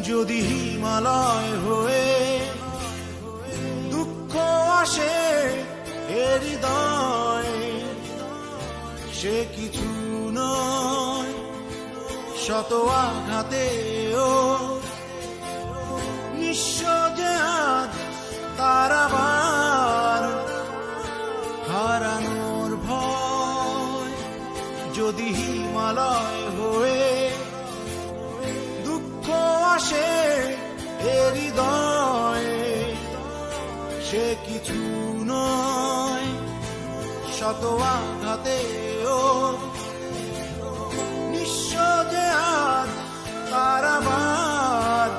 যদি হিমালয় হয়ে দুঃখ আসে এ হৃদয়ে, সে কিছু নয় শত আঘাতেও নিঃস্ব যে আজ তার আবার হারানোর ভয়। যদি হিমালয় হয়ে দুঃখ আসে এ হৃদয়ে, সে কিছু নয় শত আঘাতেও নিঃস্ব যে আজ তার আবার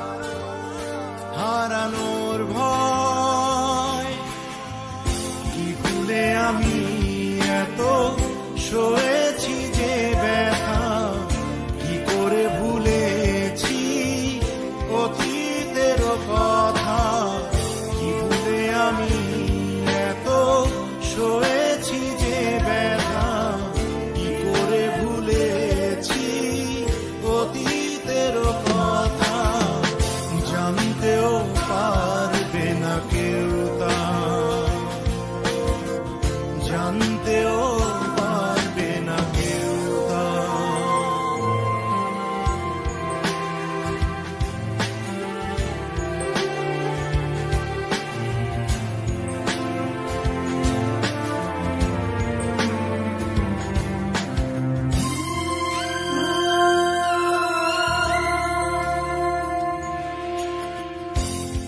হারানোর ভয়। কি ভুলে আমি এত সয়েছি যে ব্যথা, কি করে ভুলেছি অতীতের কথা। কি ভুলে আমি এত সয়েছি যে ব্যথা, কি করে ভুলেছি অতীতের কথা। জানতেও পারবে না কেউ তা, জানতেও পারবে না কেউ তা।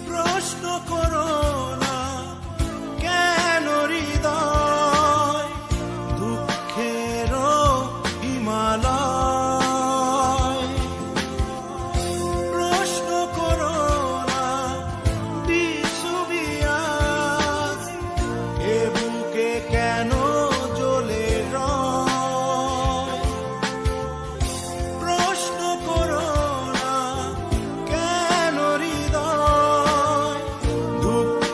প্রশ্ন করো না কেন হৃদয় দুঃখেরও হিমালয়। প্রশ্ন করো না বিষুবিয়াস এ বুকে কেন জ্বলে রয়। প্রশ্ন করো না কেন হৃদয় দুঃখ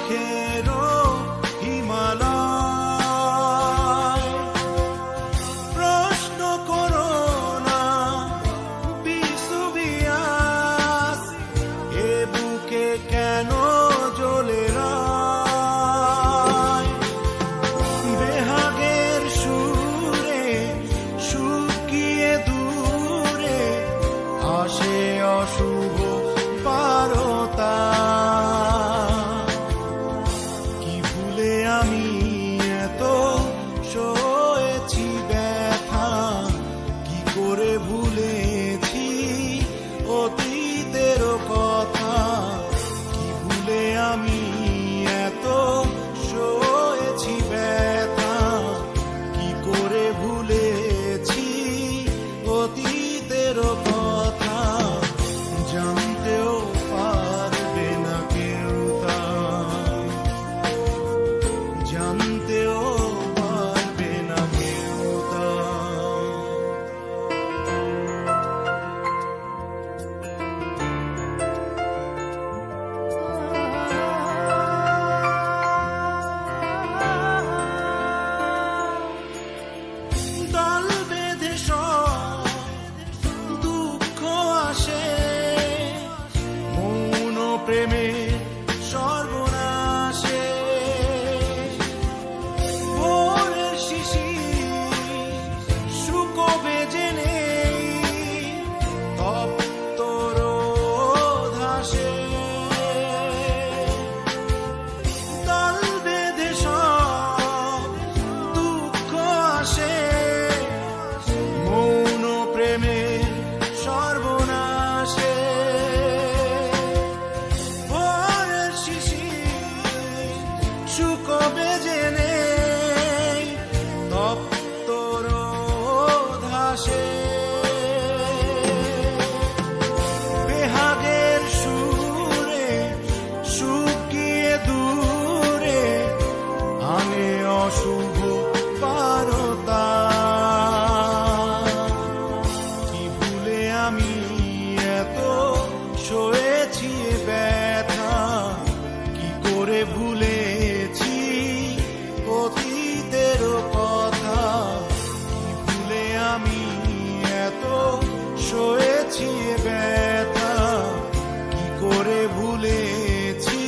ভুলেছি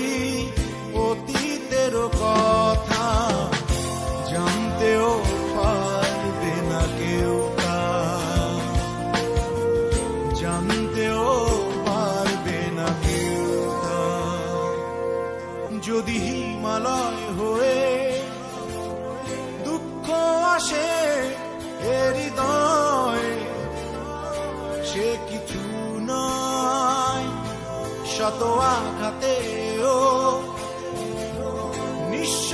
অতীতের কথা, জানতেও পারবে না কেউ তা, জানতেও পারবে না কেউ তা। যদি হিমালয় হয়ে দুঃখ আসে এ হৃদয়, সে কিছু নয় শত আঘাতেও নিঃস্ব